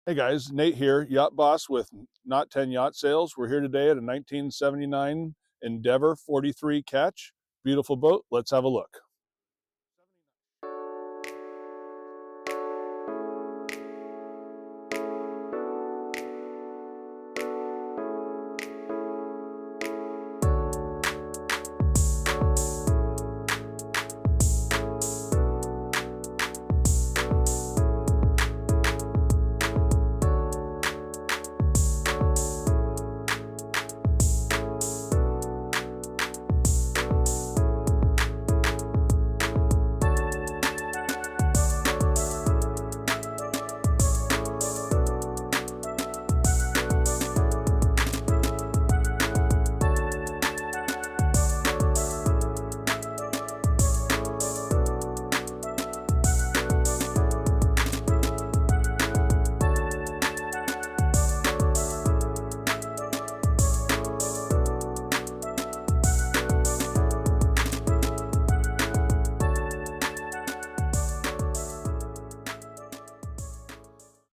Hey guys, Nate here, Yacht Boss with Knot10 Yacht Sales. We're here today at a 1979 Endeavour 43 Ketch. Beautiful boat. Let's have a look.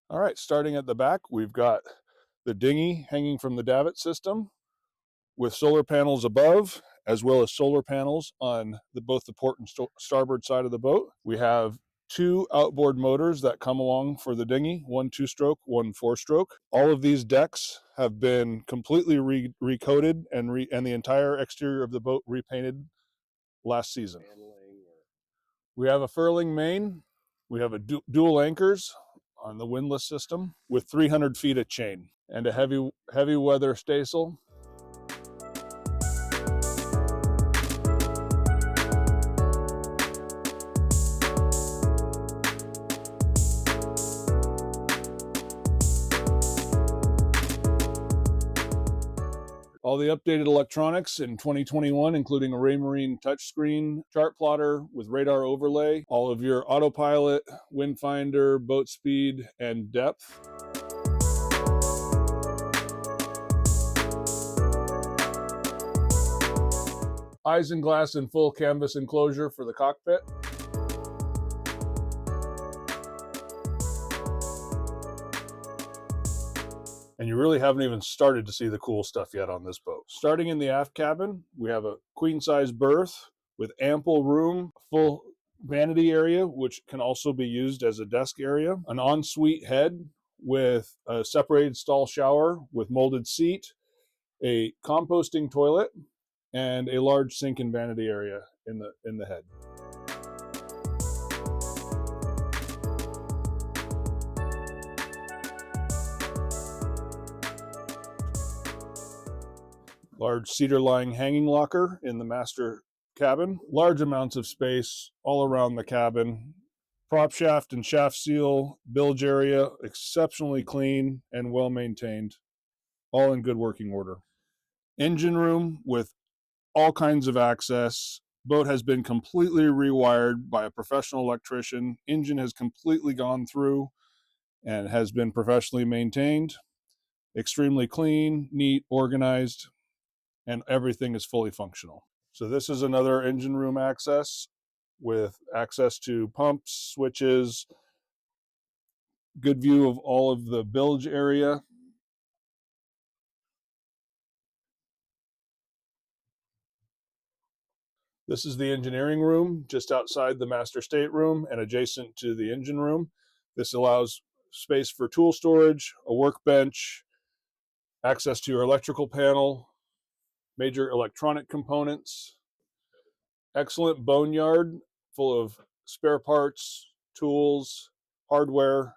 All right, starting at the back, we've got the dinghy hanging from the davit system with solar panels above, as well as solar panels on both the port and starboard side of the boat. We have two outboard motors that come along for the dinghy, one 2-stroke, one 4-stroke. All of these decks have been completely recoated and the entire exterior of the boat repainted last season. We have a furling main. We have a dual anchors on the windlass system with 300 feet of chain and a heavy weather staysail. All the updated electronics in 2021, including a Raymarine touchscreen, chart plotter with radar overlay, all of your autopilot, wind finder, boat speed, and depth. Isinglass and full canvas enclosure for the cockpit. And you really haven't even started to see the cool stuff yet on this boat. Starting in the aft cabin, we have a queen-size berth with ample room, full vanity area, which can also be used as a desk area, an ensuite head with a separated stall shower with molded seat, a composting toilet, and a large sink and vanity area in the head. Large cedar lying hanging locker in the master cabin. Large amounts of space all around the cabin. Prop shaft and shaft seal, bilge area, exceptionally clean and well maintained. All in good working order. Engine room with all kinds of access. Boat has been completely rewired by a professional electrician. Engine has completely gone through and has been professionally maintained. Extremely clean, neat, organized, and everything is fully functional. So this is another engine room access with access to pumps, switches, good view of all of the bilge area. This is the engineering room just outside the master stateroom and adjacent to the engine room. This allows space for tool storage, a workbench, access to your electrical panel, major electronic components, excellent boneyard full of spare parts, tools, hardware,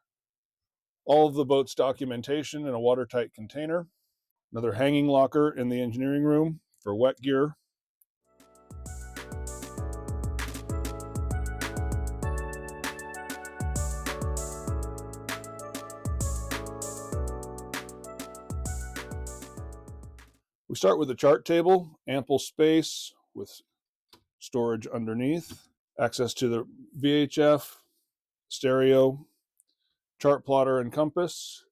all of the boat's documentation in a watertight container. Another hanging locker in the engineering room for wet gear. We start with the chart table, ample space with storage underneath, access to the VHF, stereo, chart plotter and compass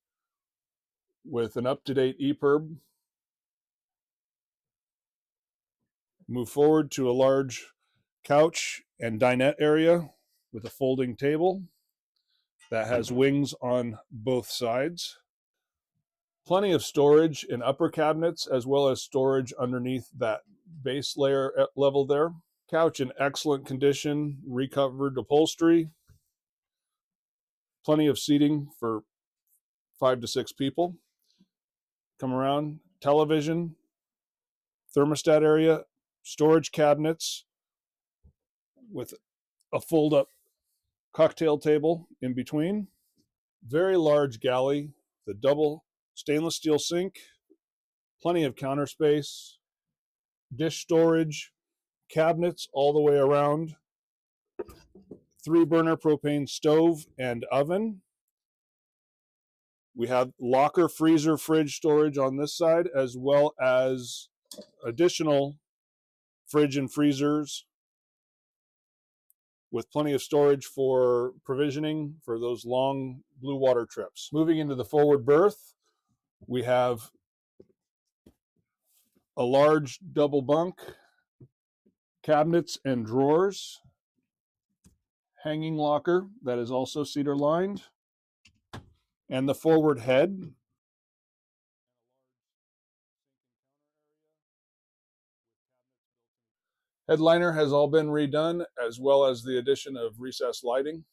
with an up-to-date EPIRB. Move forward to a large couch and dinette area with a folding table. that has wings on both sides. Plenty of storage in upper cabinets as well as storage underneath that base layer level there. Couch in excellent condition, recovered upholstery. Plenty of seating for 5 to 6 people. Come around, television, thermostat area, storage cabinets with a fold-up cocktail table in between. Very large galley, the double stainless steel sink, plenty of counter space, dish storage, cabinets all the way around, 3-burner propane stove and oven. We have locker, freezer, fridge storage on this side, as well as additional fridge and freezers with plenty of storage for provisioning for those long Bluewater trips. Moving into the forward berth, we have a large double bunk, cabinets and drawers, hanging locker that is also cedar lined, and the forward head. Headliner has all been redone, as well as the addition of recessed lighting.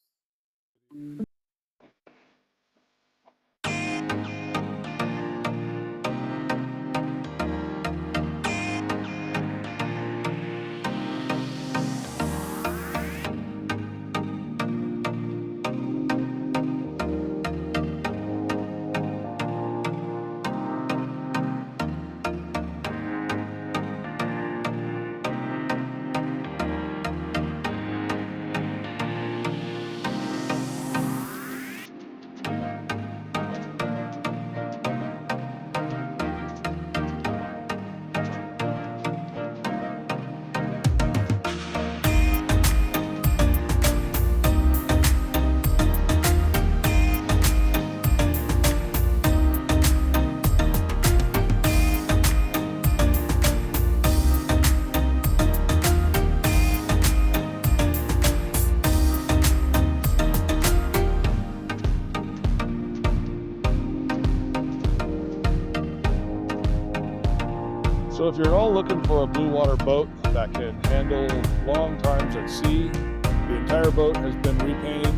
So if you're at all looking for a Bluewater boat that can handle long times at sea, the entire boat has been repainted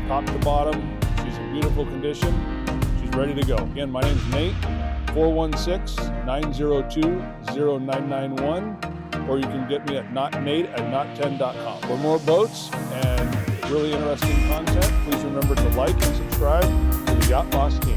top to bottom. She's in beautiful condition. She's ready to go. Again, my name's Nate, 416-902-0991, or you can get me at Nate@Knot10.com. For more boats and really interesting content, please remember to like and subscribe to the Yacht Boss team.